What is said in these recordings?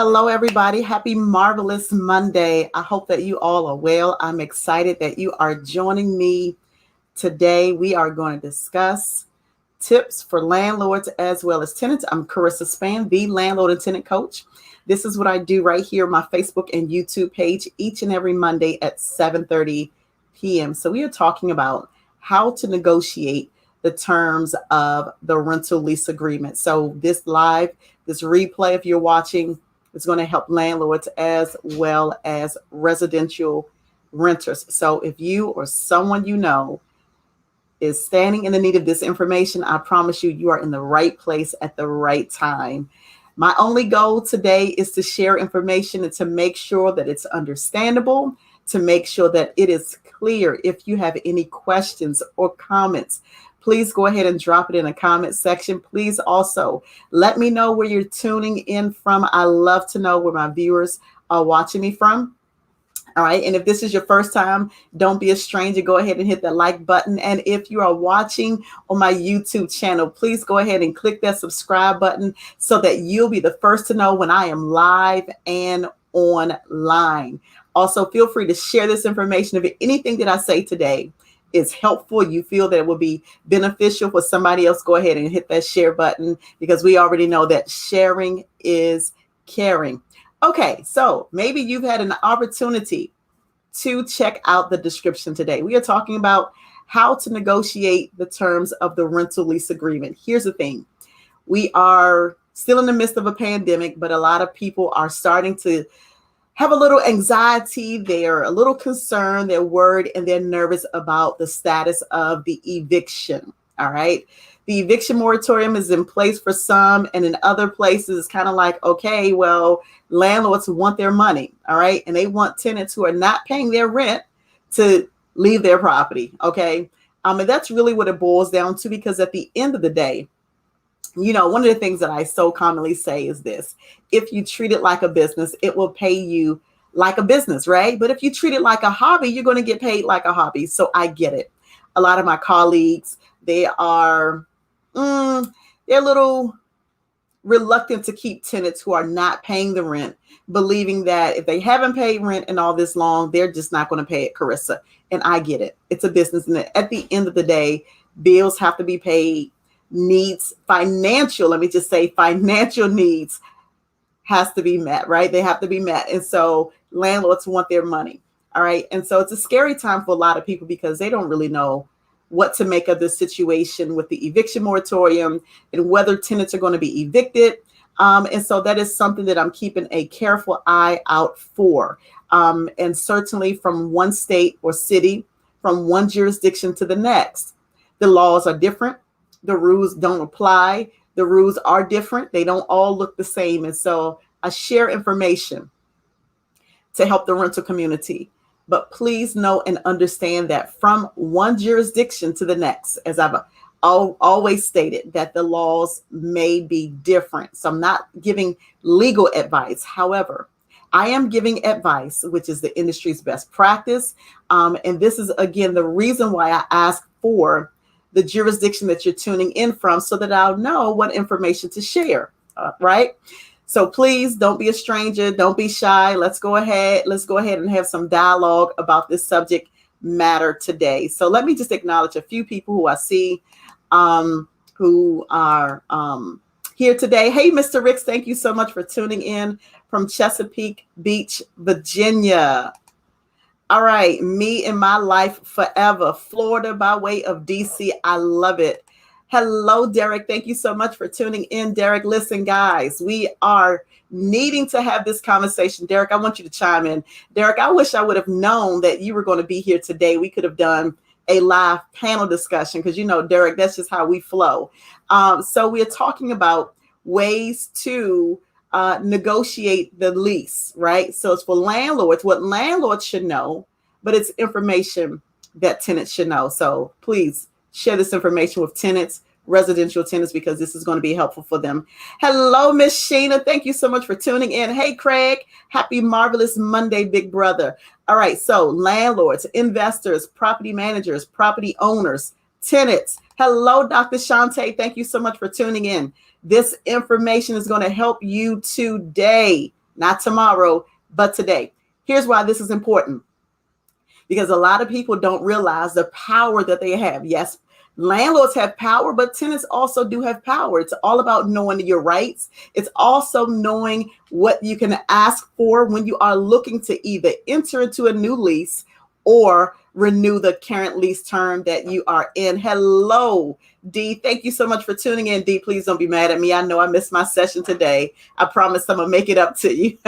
Hello, everybody. Happy Marvelous Monday. I hope that you all are well. I'm excited that you are joining me today. We are going to discuss tips for landlords as well as tenants. I'm Karissa Span, the Landlord and Tenant Coach. This is what I do right here on my Facebook and YouTube page each and every Monday at 7:30 p.m. So we are talking about how to negotiate the terms of the rental lease agreement. So this replay, if you're watching, is going to help landlords as well as residential renters. So if you or someone you know is standing in the need of this information, I promise you, you are in the right place at the right time. My only goal today is to share information and to make sure that it's understandable, to make sure that it is clear. If you have any questions or comments, please go ahead and drop it in the comment section. Please also let me know where you're tuning in from. I love to know where my viewers are watching me from. All right. And if this is your first time, don't be a stranger. Go ahead and hit that like button. And if you are watching on my YouTube channel, please go ahead and click that subscribe button so that you'll be the first to know when I am live and online. Also, feel free to share this information. If anything that I say today is helpful, you feel that it will be beneficial for somebody else, go ahead and hit that share button, because we already know that sharing is caring. Okay, so maybe you've had an opportunity to check out the description today. We are talking about how to negotiate the terms of the rental lease agreement. Here's the thing. We are still in the midst of a pandemic, but a lot of people are starting to have a little anxiety. They're a little concerned, they're worried, and they're nervous about the status of the eviction. All right. The eviction moratorium is in place for some, and in other places, it's kind of like, okay, well, landlords want their money. All right. And they want tenants who are not paying their rent to leave their property. Okay. And that's really what it boils down to, because at the end of the day, you know, one of the things that I so commonly say is this: if you treat it like a business, it will pay you like a business, right? But if you treat it like a hobby, you're going to get paid like a hobby. So I get it. A lot of my colleagues, they're a little reluctant to keep tenants who are not paying the rent, believing that if they haven't paid rent in all this long, they're just not going to pay it, Karissa. And I get it. It's a business. And at the end of the day, bills have to be paid. Financial needs has to be met, right? They have to be met. And so landlords want their money. All right. And so it's a scary time for a lot of people because they don't really know what to make of this situation with the eviction moratorium and whether tenants are going to be evicted. And so that is something that I'm keeping a careful eye out for. And certainly from one state or city, from one jurisdiction to the next, the laws are different. The rules don't apply. The rules are different. They don't all look the same. And so I share information to help the rental community. But please know and understand that from one jurisdiction to the next, as I've always stated, that the laws may be different. So I'm not giving legal advice. However, I am giving advice, which is the industry's best practice. And this is, again, the reason why I ask for the jurisdiction that you're tuning in from, so that I'll know what information to share, right? So please don't be a stranger. Don't be shy. Let's go ahead and have some dialogue about this subject matter today. So let me just acknowledge a few people who I see who are here today. Hey, Mr. Ricks, thank you so much for tuning in from Chesapeake Beach, Virginia. All right, me and my life forever, Florida by way of DC. I love it. Hello, Derek. Thank you so much for tuning in, Derek. Listen, guys, we are needing to have this conversation. Derek, I want you to chime in. Derek, I wish I would have known that you were going to be here today. We could have done a live panel discussion because, you know, Derek, that's just how we flow. So we're talking about ways to negotiate the lease, right? So it's for landlords, what landlords should know, but it's information that tenants should know. So please share this information with tenants, residential tenants, because this is going to be helpful for them. Hello, Miss Sheena. Thank you so much for tuning in. Hey, Craig. Happy Marvelous Monday, big brother. All right. So landlords, investors, property managers, property owners, tenants. Hello, Dr. Shante. Thank you so much for tuning in. This information is going to help you today. not tomorrow, but today. Here's why this is important. Because a lot of people don't realize the power that they have. Yes, landlords have power, but tenants also do have power. It's all about knowing your rights. It's also knowing what you can ask for when you are looking to either enter into a new lease or renew the current lease term that you are in. Hello, Dee. Thank you so much for tuning in, Dee. Please don't be mad at me. I know I missed my session today. I promise I'm going to make it up to you.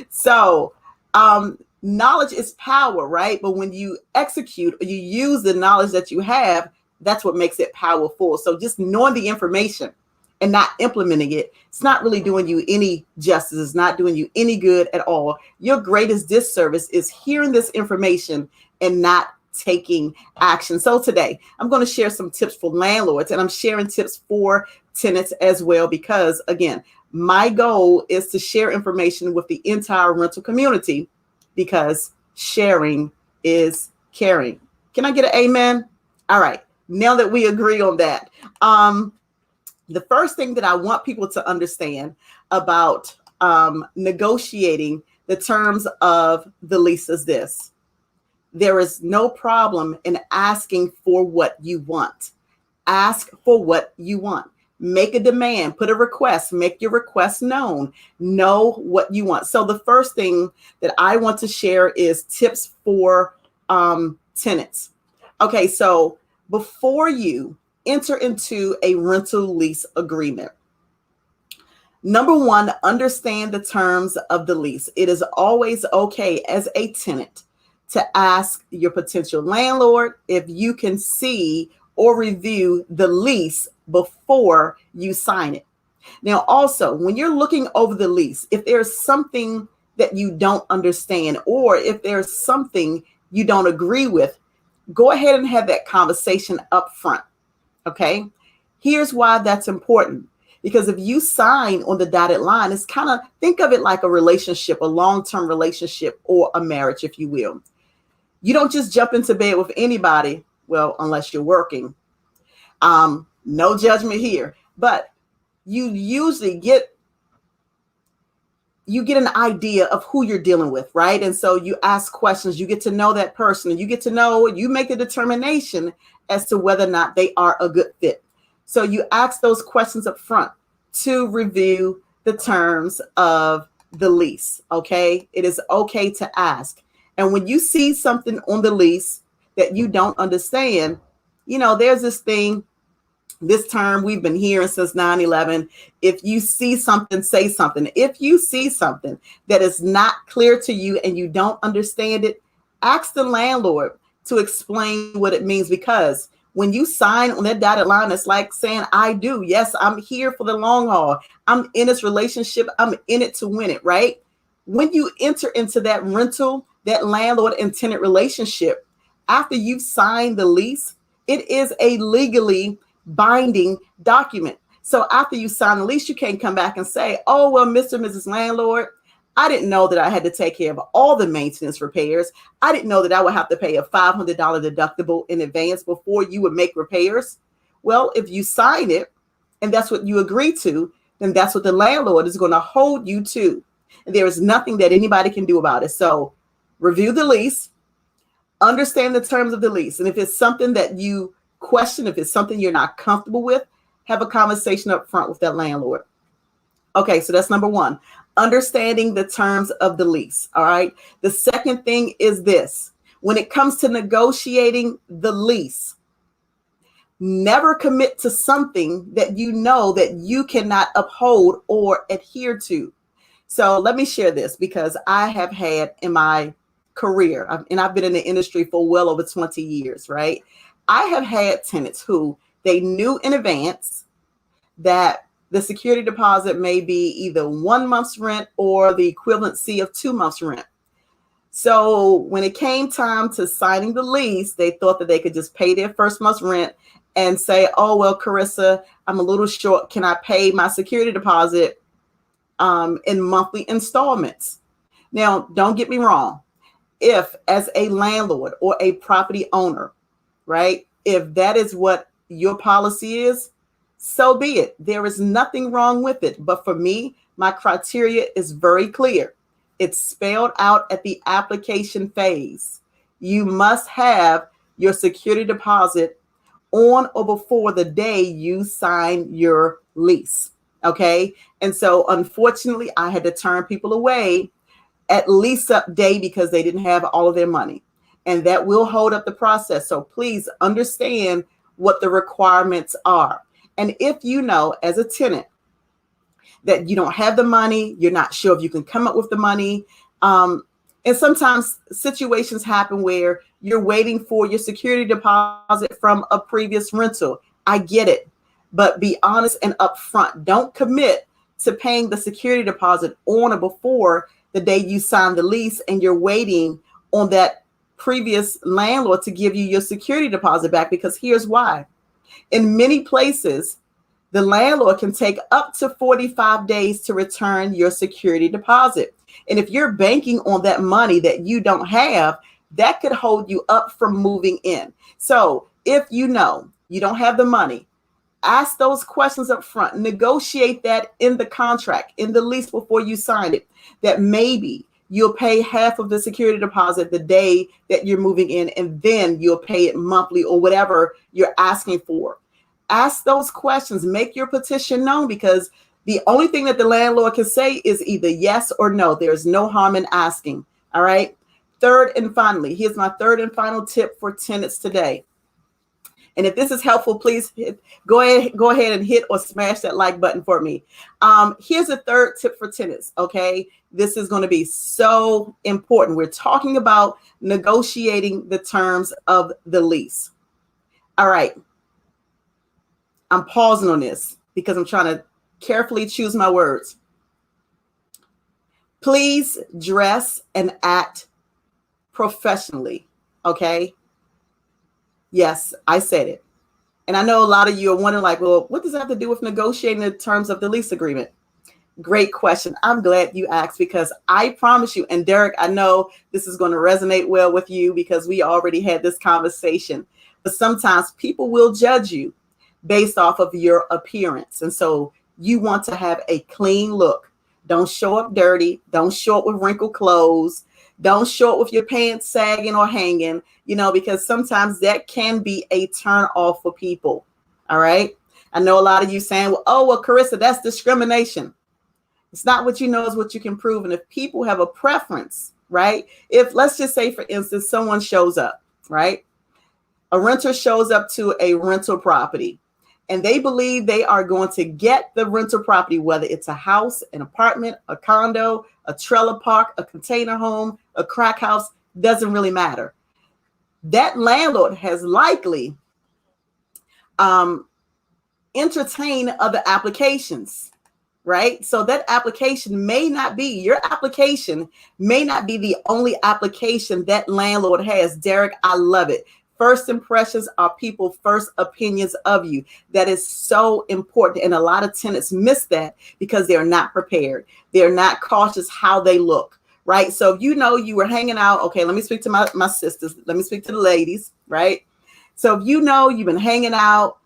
So, knowledge is power, right? But when you execute or you use the knowledge that you have, that's what makes it powerful. So just knowing the information and not implementing it, it's not really doing you any justice. It's not doing you any good at all. Your greatest disservice is hearing this information and not taking action. So today I'm going to share some tips for landlords, and I'm sharing tips for tenants as well, because again, my goal is to share information with the entire rental community, because sharing is caring. Can I get an amen? All right. Now that we agree on that, the first thing that I want people to understand about negotiating the terms of the lease is this: there is no problem in asking for what you want. Ask for what you want. Make a demand, put a request, make your request known, know what you want. So the first thing that I want to share is tips for tenants. Okay, so before you enter into a rental lease agreement, number one, understand the terms of the lease. It is always okay as a tenant to ask your potential landlord if you can see or review the lease before you sign it. Now, also, when you're looking over the lease, if there's something that you don't understand, or if there's something you don't agree with, go ahead and have that conversation up front. Okay. Here's why that's important. Because if you sign on the dotted line, it's kind of, think of it like a relationship, a long-term relationship, or a marriage, if you will. You don't just jump into bed with anybody. Well, unless you're working. No judgment here, but you usually get an idea of who you're dealing with, right? And so you ask questions, you get to know that person, and you make a determination as to whether or not they are a good fit. So you ask those questions up front to review the terms of the lease. Okay. It is okay to ask. And when you see something on the lease that you don't understand, there's this term we've been hearing since 9/11. If you see something, say something. If you see something that is not clear to you and you don't understand it, ask the landlord to explain what it means, because when you sign on that dotted line, it's like saying, I do. Yes, I'm here for the long haul. I'm in this relationship. I'm in it to win it, right? When you enter into that rental, that landlord and tenant relationship, after you've signed the lease, it is a legally binding document. So after you sign the lease, you can't come back and say, oh, well, Mr. and Mrs. Landlord, I didn't know that I had to take care of all the maintenance repairs. I didn't know that I would have to pay a $500 deductible in advance before you would make repairs. Well, if you sign it and that's what you agree to, then that's what the landlord is going to hold you to. And there is nothing that anybody can do about it. So review the lease, understand the terms of the lease. And if it's something that you question, if it's something you're not comfortable with, have a conversation up front with that landlord. Okay, so that's number one, understanding the terms of the lease. All right. The second thing is this: when it comes to negotiating the lease, never commit to something that you know that you cannot uphold or adhere to. So let me share this, because I have had in my career, and I've been in the industry for well over 20 years, right? I have had tenants who they knew in advance that the security deposit may be either 1 month's rent or the equivalency of 2 months' rent. So when it came time to signing the lease, they thought that they could just pay their first month's rent and say, oh, well, Karissa, I'm a little short. Can I pay my security deposit in monthly installments? Now, don't get me wrong. If as a landlord or a property owner, right, if that is what your policy is, so be it. There is nothing wrong with it. But for me, My criteria is very clear. It's spelled out at the application phase. You must have your security deposit on or before the day you sign your lease. Okay. And so unfortunately, I had to turn people away at lease up day because they didn't have all of their money. And that will hold up the process. So please understand what the requirements are. And if you know as a tenant that you don't have the money, you're not sure if you can come up with the money. And sometimes situations happen where you're waiting for your security deposit from a previous rental. I get it, but be honest and upfront. Don't commit to paying the security deposit on or before the day you sign the lease and you're waiting on that previous landlord to give you your security deposit back, because here's why. In many places, the landlord can take up to 45 days to return your security deposit. And if you're banking on that money that you don't have, that could hold you up from moving in. So if you know you don't have the money, ask those questions up front. Negotiate that in the contract, in the lease before you sign it, that maybe you'll pay half of the security deposit the day that you're moving in, and then you'll pay it monthly or whatever you're asking for. Ask those questions. Make your petition known, because the only thing that the landlord can say is either yes or no. There's no harm in asking. All right. Third and finally, here's my third and final tip for tenants today. And if this is helpful, please go ahead and hit or smash that like button for me. Here's a third tip for tenants. Okay. This is going to be so important. We're talking about negotiating the terms of the lease. All right. I'm pausing on this because I'm trying to carefully choose my words. Please dress and act professionally. Okay. Yes, I said it. And I know a lot of you are wondering, like, well, what does that have to do with negotiating the terms of the lease agreement? Great question. I'm glad you asked, because I promise you, and Derek, I know this is going to resonate well with you because we already had this conversation, but sometimes people will judge you based off of your appearance. And so you want to have a clean look. Don't show up dirty. Don't show up with wrinkled clothes. Don't show up with your pants sagging or hanging, because sometimes that can be a turn off for people. All right. I know a lot of you saying, well, Karissa, that's discrimination. It's not what you know is what you can prove. And if people have a preference, right? If, let's just say, for instance, someone shows up, right? A renter shows up to a rental property, and they believe they are going to get the rental property, whether it's a house, an apartment, a condo, a trailer park, a container home, a crack house, doesn't really matter. That landlord has likely entertained other applications, right? So that application may not be, your application may not be the only application that landlord has. Derek, I love it. First impressions are people's first opinions of you. That is so important. And a lot of tenants miss that because they're not prepared. They're not cautious how they look, right? So if you were hanging out, okay, let me speak to my sisters. Let me speak to the ladies, right? So if you've been hanging out,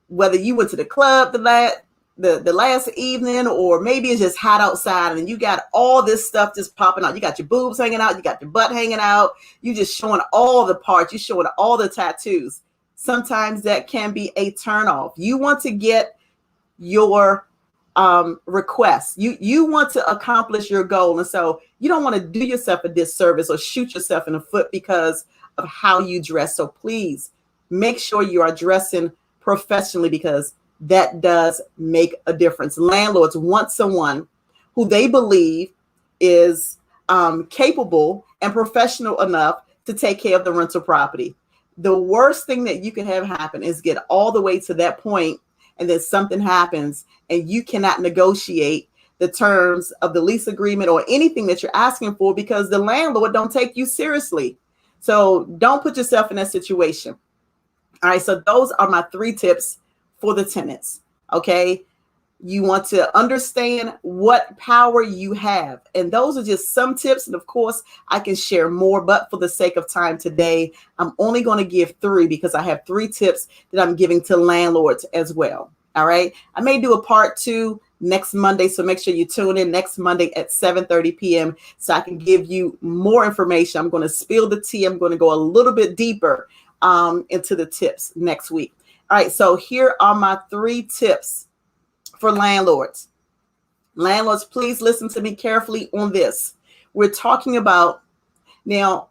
whether you went to the club the last evening, or maybe it's just hot outside and you got all this stuff just popping out. You got your boobs hanging out, you got your butt hanging out, you just showing all the parts, you showing all the tattoos. Sometimes that can be a turnoff. You want to get your requests. You want to accomplish your goal. And so you don't want to do yourself a disservice or shoot yourself in the foot because of how you dress. So please make sure you are dressing professionally, because that does make a difference. Landlords want someone who they believe is capable and professional enough to take care of the rental property. The worst thing that you can have happen is get all the way to that point, and then something happens and you cannot negotiate the terms of the lease agreement or anything that you're asking for because the landlord don't take you seriously. So don't put yourself in that situation. All right. So those are my 3 tips for the tenants. Okay. You want to understand what power you have. And those are just some tips. And of course, I can share more, but for the sake of time today, I'm only going to give 3 because I have 3 tips that I'm giving to landlords as well. All right. I may do a part 2 next Monday. So make sure you tune in next Monday at 7:30 p.m. so I can give you more information. I'm going to spill the tea. I'm going to go a little bit deeper into the tips next week. All right. So here are my 3 tips for landlords. Landlords, please listen to me carefully on this. We're talking about now,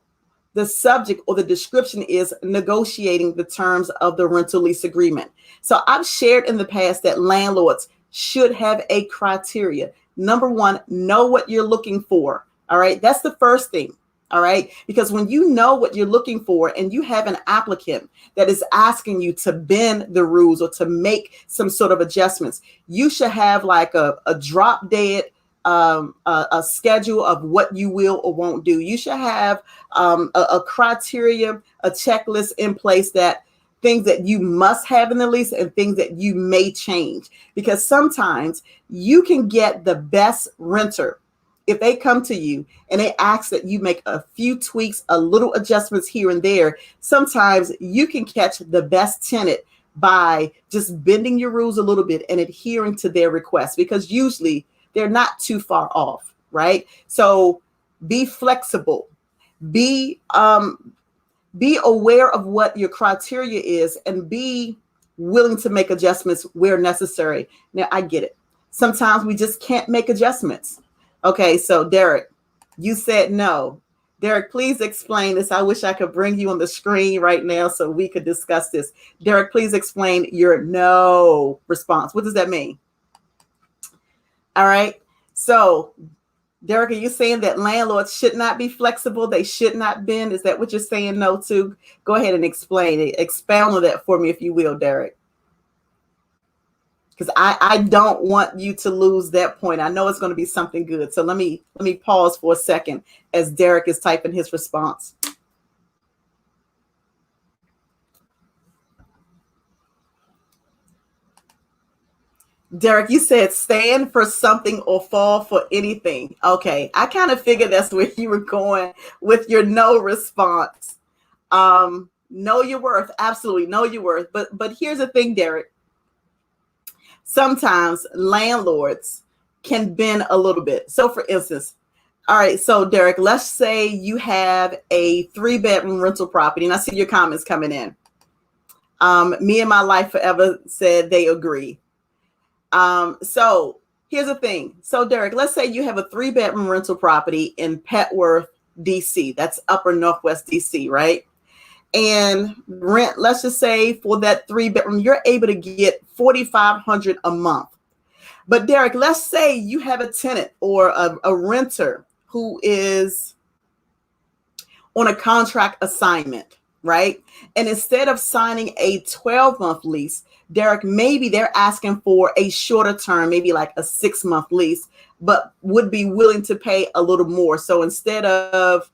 the subject or the description is negotiating the terms of the rental lease agreement. So I've shared in the past that landlords should have a criteria. Number 1, know what you're looking for. All right. That's the first thing. All right. Because when you know what you're looking for and you have an applicant that is asking you to bend the rules or to make some sort of adjustments, you should have like a drop dead a schedule of what you will or won't do. You should have a criteria, a checklist in place, that things that you must have in the lease and things that you may change. Because sometimes you can get the best renter if they come to you and they ask that you make a few tweaks, a little adjustments here and there. Sometimes you can catch the best tenant by just bending your rules a little bit and adhering to their requests, because usually they're not too far off, right? So be flexible, be aware of what your criteria is, and be willing to make adjustments where necessary. Now, I get it. Sometimes we just can't make adjustments. Okay, so Derek, you said no. Derek, please explain this. I wish I could bring you on the screen right now so we could discuss this. Derek, please explain your no response. What does that mean? All right. So, Derek, are you saying that landlords should not be flexible? They should not bend? Is that what you're saying no to? Go ahead and explain it. Expound on that for me, if you will, Derek. Because I don't want you to lose that point. I know it's going to be something good. So let me pause for a second as Derek is typing his response. Derek, you said stand for something or fall for anything. Okay, I kind of figured that's where you were going with your no response. Know your worth. Absolutely know your worth. But here's the thing, Derek. Sometimes landlords can bend a little bit. So for instance, all right, so Derek, let's say you have a 3-bedroom rental property, and I see your comments coming in. Me and my life forever said they agree. So here's the thing. So Derek, let's say you have a 3-bedroom rental property in Petworth, DC. That's upper Northwest DC, right? And rent, let's just say for that 3-bedroom, you're able to get $4,500 a month. But Derek, let's say you have a tenant or a renter who is on a contract assignment, right? And instead of signing a 12-month lease, Derek, maybe they're asking for a shorter term, maybe like a 6-month lease, but would be willing to pay a little more. So instead of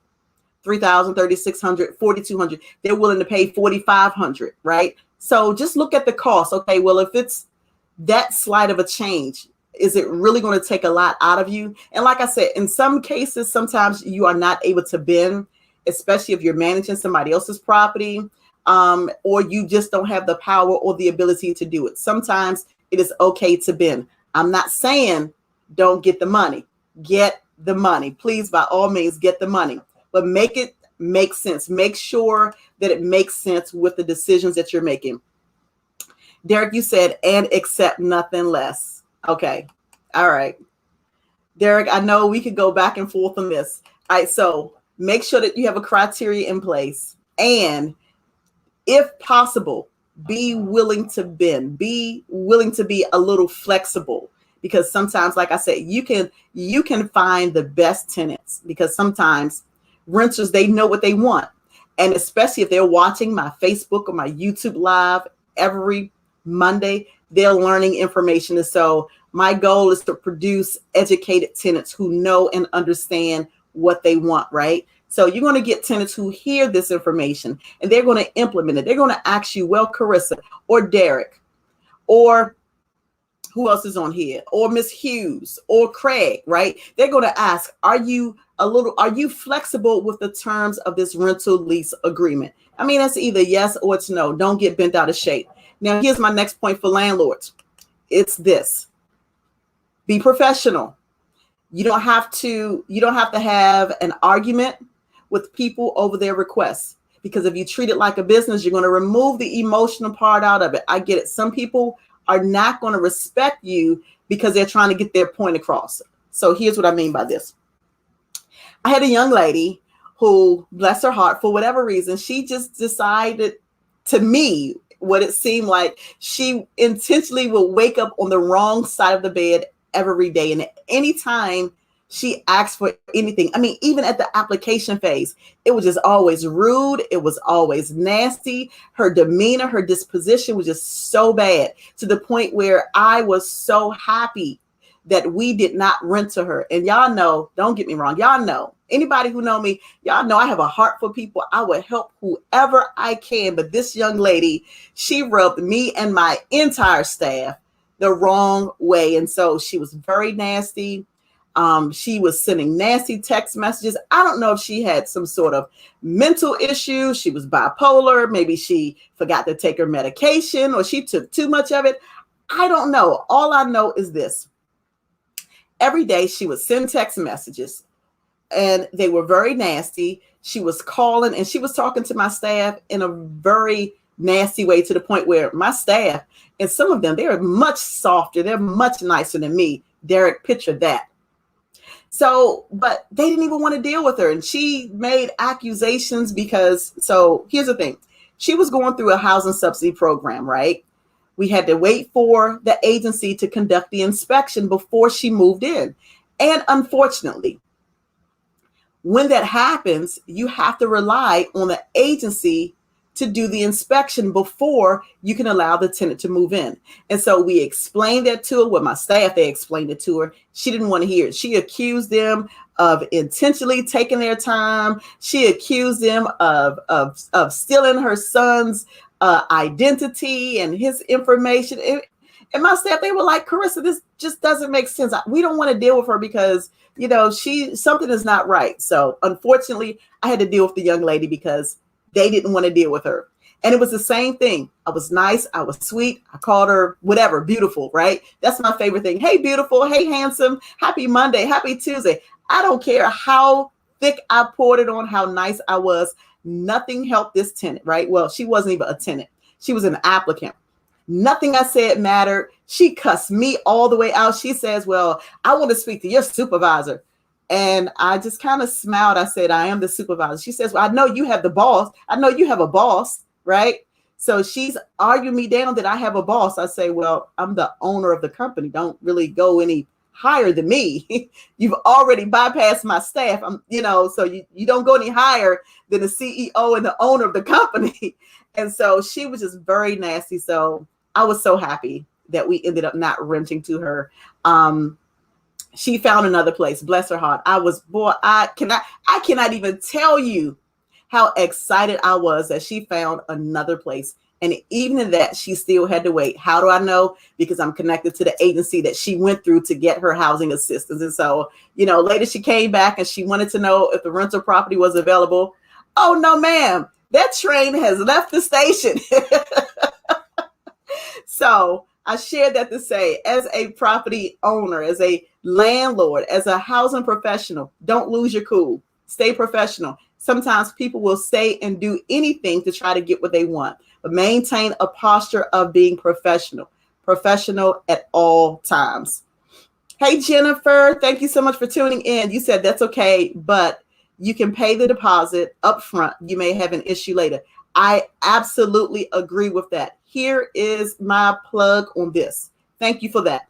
$3,000, $3,600, $4,200, they're willing to pay $4,500, right? So just look at the cost. Okay, well, if it's that slight of a change, is it really going to take a lot out of you? And like I said, in some cases, sometimes you are not able to bend, especially if you're managing somebody else's property, or you just don't have the power or the ability to do it. Sometimes it is okay to bend. I'm not saying don't get the money. Get the money. Please, by all means, get the money. But make it make sense. Make sure that it makes sense with the decisions that you're making. Derek, you said, and accept nothing less. Okay. All right. Derek, I know we could go back and forth on this. All right. So make sure that you have a criteria in place. And if possible, be willing to bend. Be willing to be a little flexible. Because sometimes, like I said, you can find the best tenants, because sometimes renters, they know what they want. And especially if they're watching my Facebook or my YouTube live every Monday, they're learning information. And so my goal is to produce educated tenants who know and understand what they want, right? So you're going to get tenants who hear this information and they're going to implement it. They're going to ask you, well, Karissa or Derek, or who else is on here, or Miss Hughes or Craig, right? They're going to ask, are you flexible with the terms of this rental lease agreement? I mean, that's either yes or it's no. Don't get bent out of shape. Now, here's my next point for landlords. It's this. Be professional. You don't have to have an argument with people over their requests, because if you treat it like a business, you're going to remove the emotional part out of it. I get it. Some people are not going to respect you because they're trying to get their point across. So here's what I mean by this. I had a young lady who, bless her heart, for whatever reason, she just decided, to me, what it seemed like, she intentionally would wake up on the wrong side of the bed every day. And anytime she asked for anything, I mean, even at the application phase, it was just always rude. It was always nasty. Her demeanor, her disposition was just so bad, to the point where I was so happy that we did not rent to her. And y'all know, don't get me wrong, y'all know, anybody who know me, y'all know I have a heart for people. I would help whoever I can. But this young lady, she rubbed me and my entire staff the wrong way. And so she was very nasty. She was sending nasty text messages. I don't know if she had some sort of mental issue. She was bipolar. Maybe she forgot to take her medication, or she took too much of it. I don't know. All I know is this. Every day she would send text messages, and they were very nasty. She was calling and she was talking to my staff in a very nasty way, to the point where my staff, and some of them, they're much softer. They're much nicer than me. Derek, picture that. So, but they didn't even want to deal with her. And she made accusations because, so here's the thing. She was going through a housing subsidy program, right? We had to wait for the agency to conduct the inspection before she moved in. And unfortunately, when that happens, you have to rely on the agency to do the inspection before you can allow the tenant to move in. And so we explained that to her. With my staff, they explained it to her. She didn't want to hear it. She accused them of intentionally taking their time. She accused them of stealing her son's identity and his information. And my staff, they were like, Karissa, this just doesn't make sense. We don't want to deal with her because, you know, something is not right. So unfortunately, I had to deal with the young lady because they didn't want to deal with her. And it was the same thing. I was nice. I was sweet. I called her whatever, beautiful, right? That's my favorite thing. Hey, beautiful. Hey, handsome. Happy Monday. Happy Tuesday. I don't care how thick I poured it on, how nice I was. Nothing helped this tenant, right? Well, she wasn't even a tenant. She was an applicant. Nothing I said mattered. She cussed me all the way out. She says, well, I want to speak to your supervisor. And I just kind of smiled. I said, I am the supervisor. She says, well, I know you have the boss. I know you have a boss, right? So she's arguing me down that I have a boss. I say, well, I'm the owner of the company. Don't really go any higher than me. You've already bypassed my staff. So you don't go any higher than the CEO and the owner of the company. And so she was just very nasty. So I was so happy that we ended up not renting to her. She found another place. Bless her heart. I cannot even tell you how excited I was that she found another place. And even in that, she still had to wait. How do I know? Because I'm connected to the agency that she went through to get her housing assistance. And so, later she came back and she wanted to know if the rental property was available. Oh, no, ma'am. That train has left the station. So I shared that to say, as a property owner, as a landlord, as a housing professional, don't lose your cool. Stay professional. Sometimes people will say and do anything to try to get what they want, but maintain a posture of being professional at all times. Hey, Jennifer, thank you so much for tuning in. You said that's okay, but you can pay the deposit up front. You may have an issue later. I absolutely agree with that. Here is my plug on this. Thank you for that.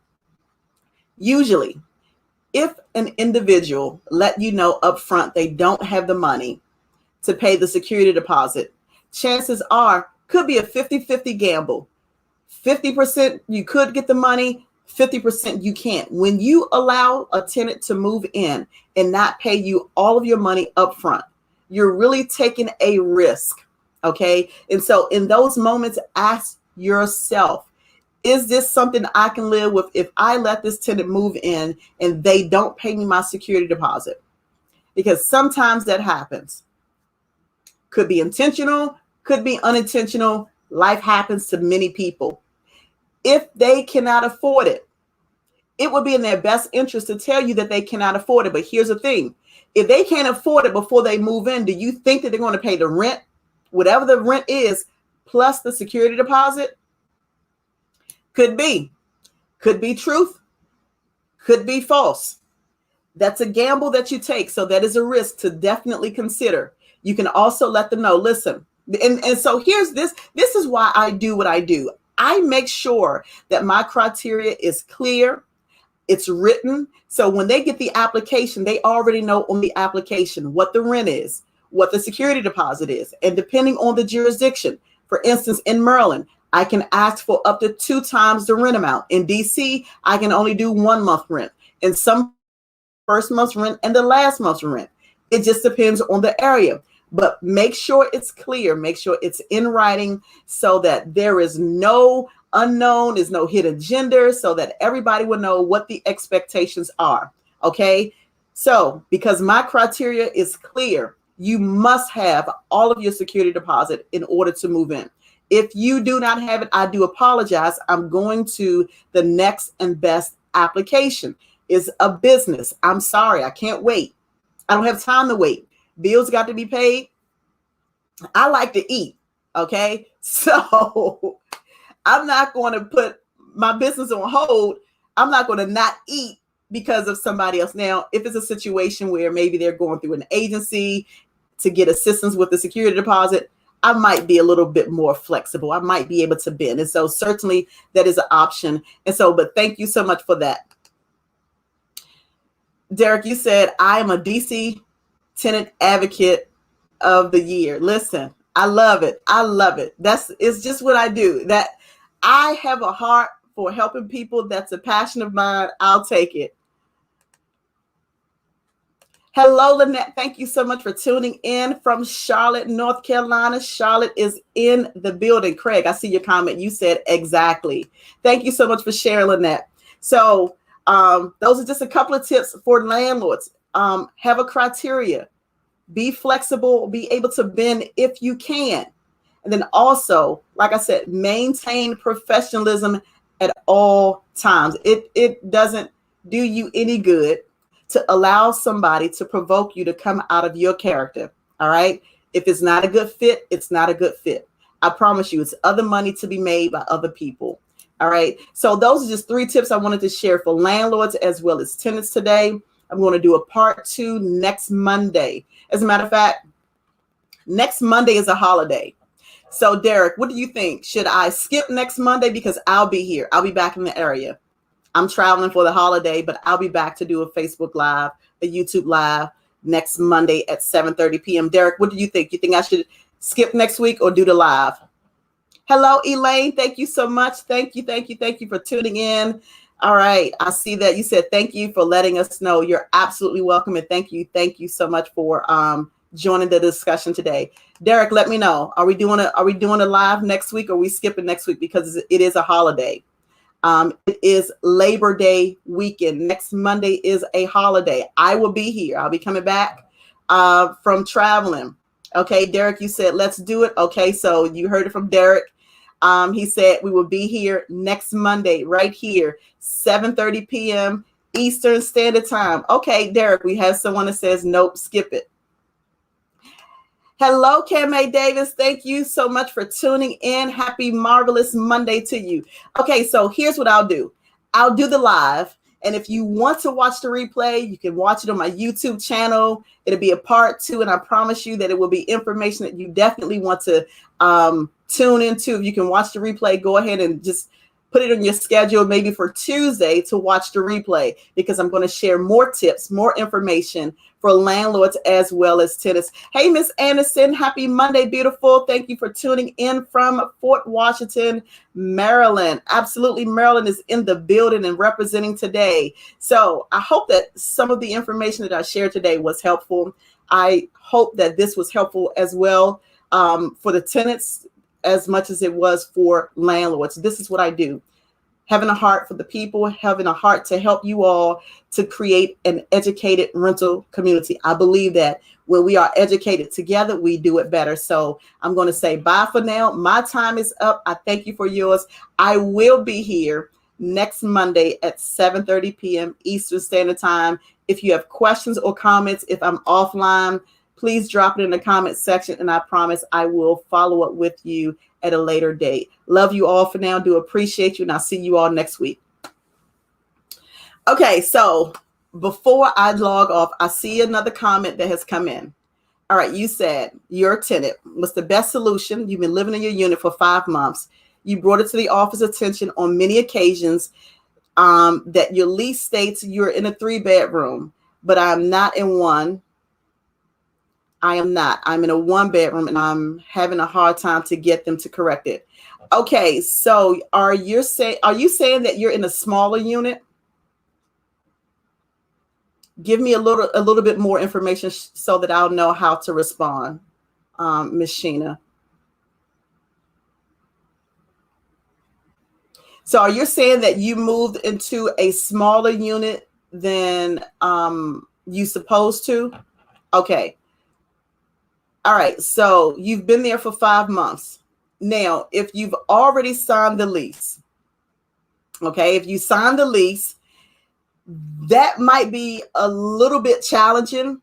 Usually, if an individual let you know up front they don't have the money to pay the security deposit, chances are could be a 50-50 gamble. 50% you could get the money, 50% you can't. When you allow a tenant to move in and not pay you all of your money up front, you're really taking a risk. Okay. And so in those moments, ask yourself, is this something I can live with if I let this tenant move in and they don't pay me my security deposit? Because sometimes that happens. Could be intentional, could be unintentional. Life happens to many people. If they cannot afford it, it would be in their best interest to tell you that they cannot afford it. But here's the thing. If they can't afford it before they move in, do you think that they're going to pay the rent, whatever the rent is, plus the security deposit? Could be. Could be truth. Could be false. That's a gamble that you take. So that is a risk to definitely consider. You can also let them know, listen, and so here's this. This is why I do what I do. I make sure that my criteria is clear. It's written. So when they get the application, they already know on the application what the rent is, what the security deposit is. And depending on the jurisdiction, for instance, in Maryland, I can ask for up to 2 times the rent amount. In DC, I can only do 1 month rent. In some, first month's rent and the last month's rent. It just depends on the area. But make sure it's clear. Make sure it's in writing so that there is no unknown, there's no hidden gender, so that everybody will know what the expectations are. Okay. So because my criteria is clear, you must have all of your security deposit in order to move in. If you do not have it, I do apologize. I'm going to the next and best application. Is a business. I'm sorry. I can't wait. I don't have time to wait. Bills got to be paid. I like to eat. Okay. So I'm not going to put my business on hold. I'm not going to not eat because of somebody else. Now, if it's a situation where maybe they're going through an agency to get assistance with the security deposit, I might be a little bit more flexible. I might be able to bend. And so certainly that is an option. And so, but thank you so much for that. Derek, you said, I am a DC tenant advocate of the year. Listen, I love it. I love it. It's just what I do. That I have a heart for helping people. That's a passion of mine. I'll take it. Hello, Lynette. Thank you so much for tuning in from Charlotte, North Carolina. Charlotte is in the building. Craig, I see your comment. You said exactly. Thank you so much for sharing, Lynette. So those are just a couple of tips for landlords. Have a criteria. Be flexible. Be able to bend if you can. And then also, like I said, maintain professionalism at all times. It doesn't do you any good to allow somebody to provoke you to come out of your character. All right. If it's not a good fit, it's not a good fit. I promise you, it's other money to be made by other people. All right. So those are just 3 tips I wanted to share for landlords as well as tenants today. I'm going to do a part 2 next Monday. As a matter of fact, next Monday is a holiday. So Derek, what do you think? Should I skip next Monday? Because I'll be here. I'll be back in the area. I'm traveling for the holiday, but I'll be back to do a Facebook Live, a YouTube Live next Monday at 7:30 p.m. Derek, what do you think? You think I should skip next week or do the live? Hello, Elaine. Thank you so much. Thank you for tuning in. All right. I see that you said thank you for letting us know. You're absolutely welcome. And thank you so much for joining the discussion today. Derek, let me know. Are we doing a live next week or are we skipping next week? Because it is a holiday. It is Labor Day weekend. Next Monday is a holiday. I will be here. I'll be coming back from traveling. Okay, Derek, you said let's do it. Okay, so you heard it from Derek. He said we will be here next Monday right here, 7:30 p.m. Eastern Standard Time. Okay, Derek, we have someone that says nope, skip it. Hello, Kame Davis. Thank you so much for tuning in. Happy marvelous Monday to you. Okay, so here's what I'll do. I'll do the live. And if you want to watch the replay, you can watch it on my YouTube channel. It'll be a part 2. And I promise you that it will be information that you definitely want to tune into. If you can watch the replay, go ahead and just put it on your schedule, maybe for Tuesday to watch the replay, because I'm going to share more tips, more information for landlords as well as tenants. Hey, Miss Anderson, happy Monday, beautiful. Thank you for tuning in from Fort Washington, Maryland. Absolutely, Maryland is in the building and representing today. So I hope that some of the information that I shared today was helpful. I hope that this was helpful as well for the tenants as much as it was for landlords. This is what I do. Having a heart for the people, having a heart to help you all to create an educated rental community. I believe that when we are educated together, we do it better. So I'm going to say bye for now. My time is up. I thank you for yours. I will be here next Monday at 7:30 p.m. Eastern Standard Time. If you have questions or comments, if I'm offline, please drop it in the comment section, and I promise I will follow up with you at a later date. Love you all for now. Do appreciate you, and I'll see you all next week. Okay, so before I log off, I see another comment that has come in. All right, you said your tenant was the best solution. You've been living in your unit for 5 months. You brought it to the office attention on many occasions that your lease states you're in a 3-bedroom, but I'm not in one. I am not. I'm in a 1-bedroom, and I'm having a hard time to get them to correct it. Okay, so are you saying that you're in a smaller unit? Give me a little bit more information so that I'll know how to respond, Ms. Sheena. So are you saying that you moved into a smaller unit than you supposed to? Okay. All right. So you've been there for 5 months. Now, if you've already signed the lease, okay, if you signed the lease, that might be a little bit challenging.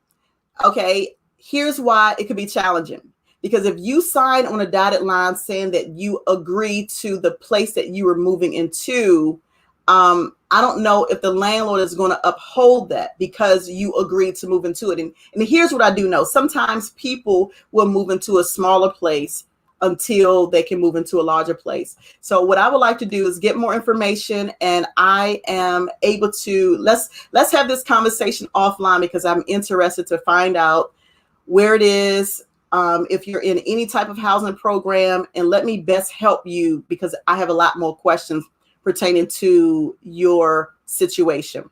Okay, here's why it could be challenging. Because if you sign on a dotted line saying that you agree to the place that you were moving into, I don't know if the landlord is going to uphold that because you agreed to move into it. And here's what I do know. Sometimes people will move into a smaller place until they can move into a larger place. So what I would like to do is get more information, and I am able to, let's have this conversation offline because I'm interested to find out where it is, if you're in any type of housing program, and let me best help you because I have a lot more questions pertaining to your situation.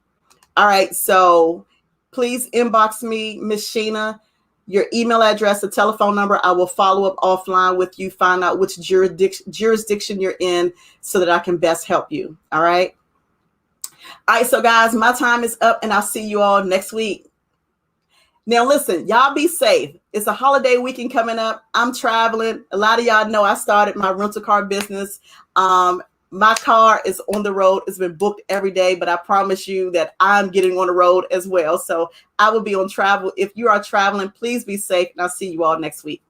All right, so please inbox me, Ms. Sheena, your email address, the telephone number. I will follow up offline with you, find out which jurisdiction you're in so that I can best help you. All right. All right. So guys, my time is up, and I'll see you all next week. Now, listen, y'all be safe. It's a holiday weekend coming up. I'm traveling. A lot of y'all know I started my rental car business. My car is on the road. It's been booked every day, but I promise you that I'm getting on the road as well. So I will be on travel. If you are traveling, please be safe, and I'll see you all next week.